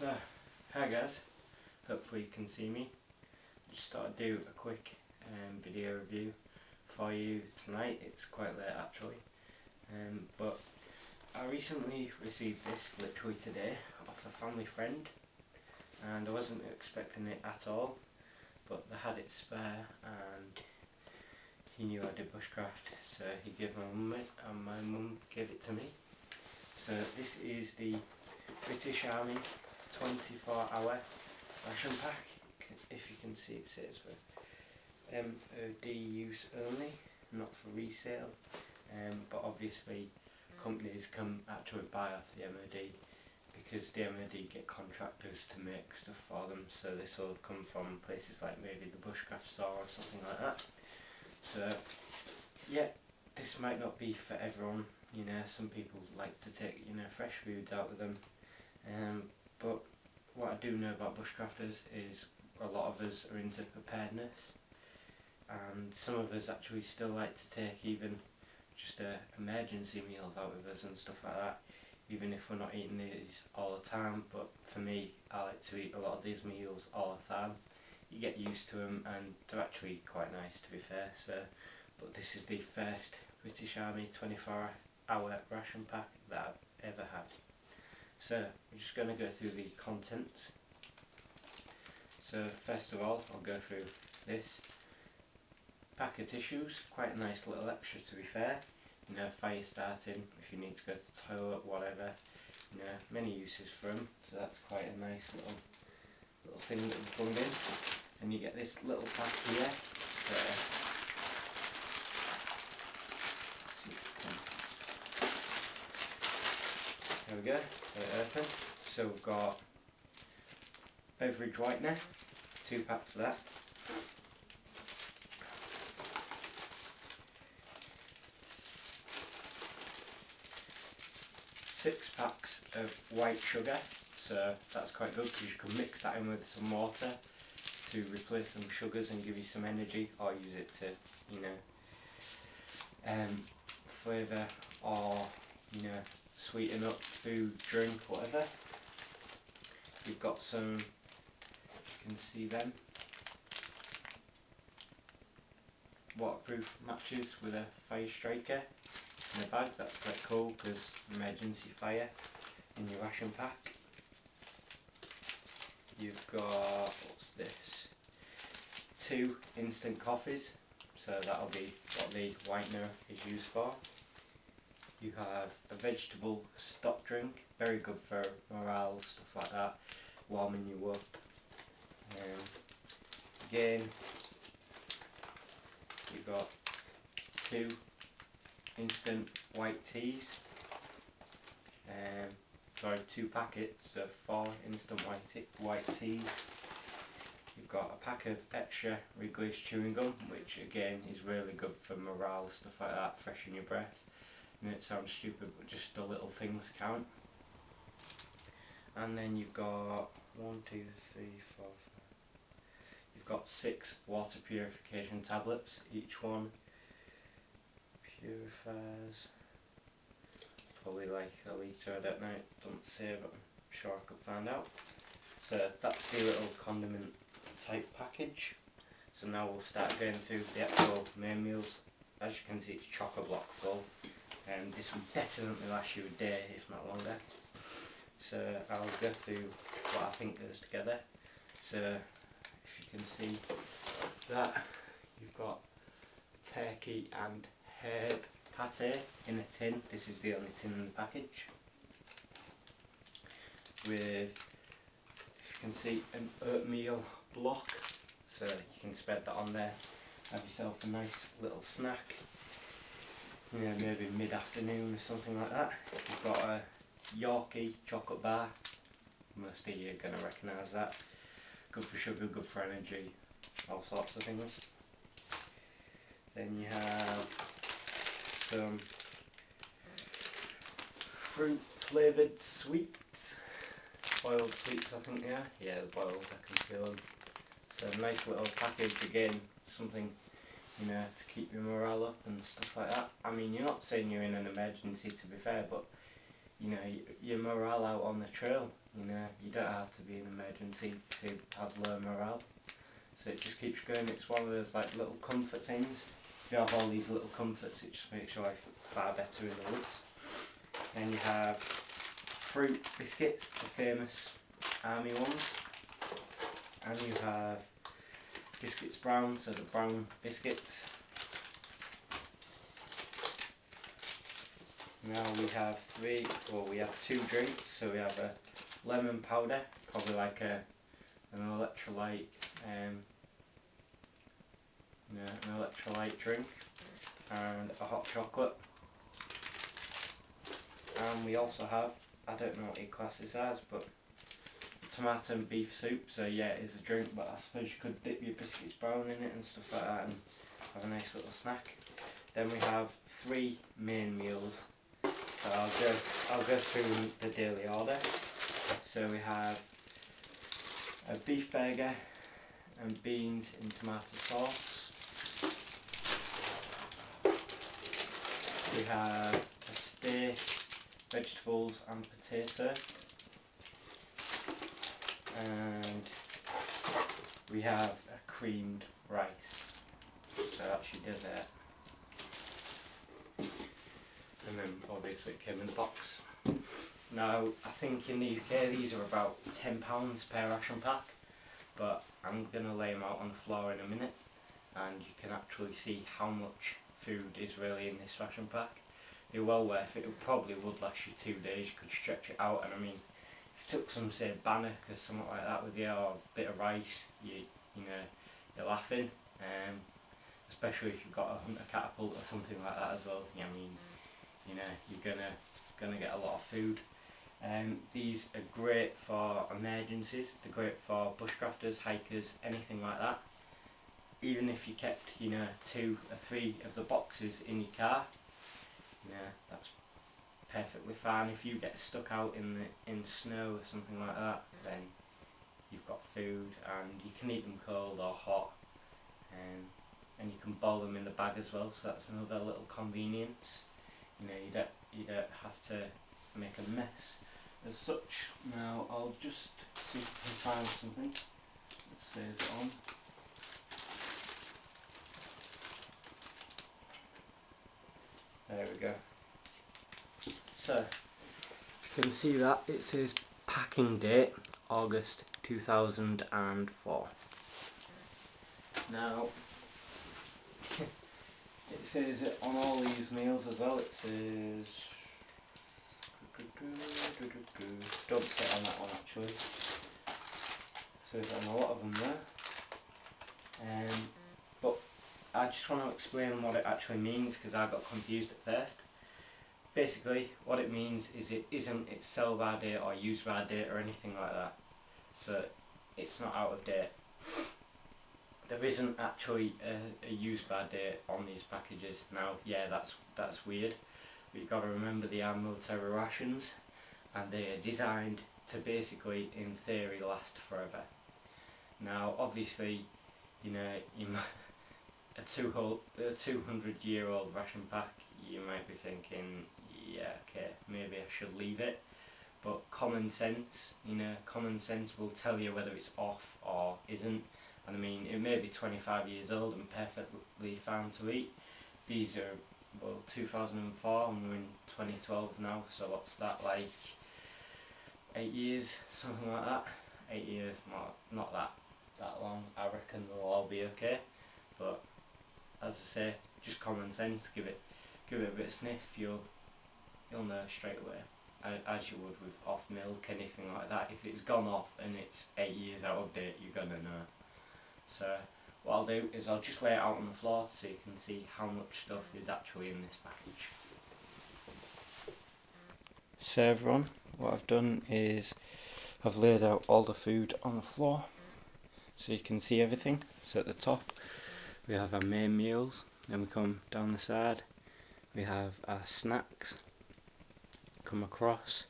So, hi guys, hopefully you can see me. Just thought I'd do a quick video review for you tonight. It's quite late actually, but I recently received this literally today off a family friend, and I wasn't expecting it at all, but they had it spare and he knew I did bushcraft, so he gave my mum it and my mum gave it to me. So this is the British Army 24-hour ration pack. If you can see, it says for MOD use only, not for resale, but obviously companies can actually buy off the MOD because the MOD get contractors to make stuff for them, so this will have come from places like maybe the Bushcraft store or something like that. So yeah, this might not be for everyone, you know, some people like to take, you know, fresh foods out with them, but what I do know about bushcrafters is a lot of us are into preparedness, and some of us actually still like to take even just emergency meals out with us and stuff like that, even if we're not eating these all the time. But for me, I like to eat a lot of these meals all the time. You get used to them and they're actually quite nice, to be fair. So, but this is the first British Army 24-hour ration pack that I've ever had. So we're just going to go through the contents. So first of all, I'll go through this pack of tissues. Quite a nice little extra, to be fair. You know, fire starting, if you need to go to the toilet, whatever. You know, many uses for them. So that's quite a nice little thing that we've plugged in. And you get this little pack here. So there we go, get it open. So we've got beverage whitener, 2 packs of that. Six packs of white sugar, so that's quite good because you can mix that in with some water to replace some sugars and give you some energy, or use it to, you know, flavour or, you know, sweeten up food, drink, whatever. You've got some, you can see them, waterproof matches with a fire striker in a bag. That's quite cool because emergency fire in your ration pack. You've got, what's this, 2 instant coffees, so that'll be what the whitener is used for. You have a vegetable stock drink, very good for morale, stuff like that, warming you up. Again, you've got 2 instant white teas, sorry, 2 packets, so 4 instant white teas. You've got a pack of extra Wrigley's chewing gum, which again is really good for morale, stuff like that, freshen your breath. And it sounds stupid, but just the little things count. And then you've got 1, 2, 3, 4, 5. You've got 6 water purification tablets. Each one purifies probably like a litre, I don't know, it doesn't say, but I'm sure I could find out. So that's the little condiment type package. So now we'll start going through the actual main meals. As you can see, it's chock-a-block full. And this will definitely last you a day, if not longer. So I'll go through what I think goes together. So if you can see that, you've got turkey and herb pate in a tin. This is the only tin in the package. With, if you can see, an oatmeal block. So you can spread that on there. Have yourself a nice little snack. You know, maybe mid-afternoon or something like that. You've got a Yorkie chocolate bar. Most of you are going to recognise that. Good for sugar, good for energy, all sorts of things. Then you have some fruit flavoured sweets. Boiled sweets, I think they are. Yeah, they're boiled, I can feel them. So nice little package again, something, you know, to keep your morale up and stuff like that. I mean, you're not saying you're in an emergency, to be fair, but you know, your morale out on the trail, You know, you don't have to be in an emergency to have low morale. So it just keeps going. It's one of those like little comfort things. If you have all these little comforts, it just makes your life far better in the woods. Then you have fruit biscuits, the famous army ones. And you have biscuits brown, so the brown biscuits. Now we have we have two drinks. So we have a lemon powder, probably like an electrolyte, an electrolyte drink, and a hot chocolate. And we also have, I don't know what your class is as, but tomato and beef soup. So yeah, it is a drink, but I suppose you could dip your biscuits brown in it and stuff like that and have a nice little snack. Then we have 3 main meals. So I'll go through the daily order. So we have a beef burger and beans in tomato sauce. We have a steak, vegetables and potato. And we have a creamed rice. So that's your dessert. And then obviously it came in the box. Now I think in the UK these are about £10 per ration pack, but I'm going to lay them out on the floor in a minute and you can actually see how much food is really in this ration pack. They're well worth it. It probably would last you 2 days. You could stretch it out, and I mean, if you took some, say, bannock or something like that with you, or a bit of rice, you know, you're laughing. Especially if you've got a hunter catapult or something like that as well. Yeah, I mean, you know, you're gonna get a lot of food. These are great for emergencies. They're great for bushcrafters, hikers, anything like that. Even if you kept, you know, 2 or 3 of the boxes in your car, you know, that's perfectly fine. If you get stuck out in snow or something like that, then you've got food, and you can eat them cold or hot, and you can boil them in the bag as well. So that's another little convenience. You know, you don't have to make a mess as such. Now I'll just see if I can find something that says it on. There we go. So if you can see that, it says packing date August 2004. Now it says it on all these meals as well. It says, don't sit on that one actually. It says it on a lot of them there. But I just want to explain what it actually means, because I got confused at first. Basically, what it means is it's sell by date or use by date or anything like that. So it's not out of date. There isn't actually a use by date on these packages. Now, yeah, that's weird, but you've got to remember they are military rations, and they are designed to basically, in theory, last forever. Now, obviously, you know, a 200-year-old ration pack, you might be thinking, yeah, okay, maybe I should leave it. But common sense, you know, common sense will tell you whether it's off or isn't. And I mean, it may be 25 years old and perfectly fine to eat. These are, well, 2004 and we're in 2012 now, so what's that, like 8 years, something like that? 8 years, not that long. I reckon they'll all be okay. But as I say, just common sense. Give it a bit of sniff. You'll know straight away, as you would with off milk, anything like that. If it's gone off and it's 8 years out of date, you're gonna know. So what I'll do is I'll just lay it out on the floor so you can see how much stuff is actually in this package. So everyone, what I've done is I've laid out all the food on the floor so you can see everything. So at the top we have our main meals, then we come down the side, we have our snacks, come across,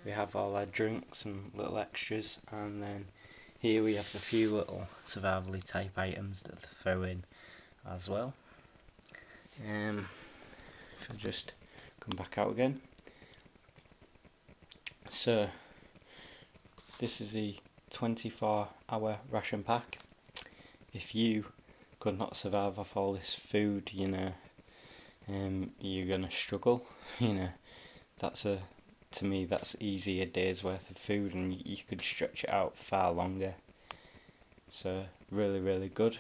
we have all our drinks and little extras, and then here we have a few little survival-y type items that throw in as well. If I just come back out again. So this is a 24-hour ration pack. If you could not survive off all this food, you know, you're gonna struggle. You know, to me that's easy a day's worth of food, and you could stretch it out far longer. So really good.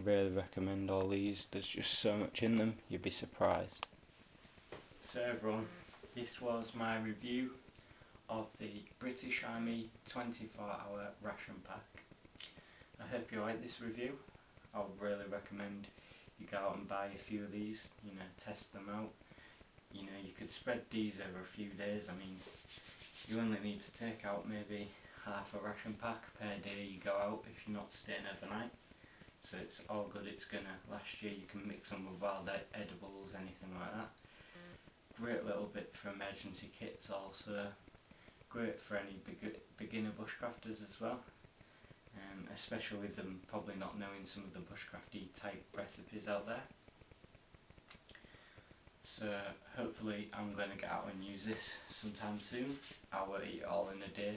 Really recommend all these. There's just so much in them, you'd be surprised. So everyone, this was my review of the British Army 24-hour ration pack. I hope you like this review. I would really recommend you go out and buy a few of these, you know, test them out. You know, you could spread these over a few days. I mean, you only need to take out maybe half a ration pack per day you go out if you're not staying overnight. So it's all good, it's gonna last you. You can mix them with wild edibles, anything like that. Great little bit for emergency kits also. Great for any beginner bushcrafters as well. Especially with them probably not knowing some of the bushcrafty type recipes out there. So hopefully I'm going to get out and use this sometime soon. I will eat it all in a day,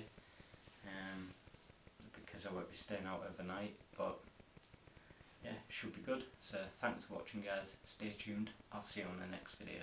because I won't be staying out overnight, but yeah, it should be good. So thanks for watching guys, stay tuned, I'll see you on the next video.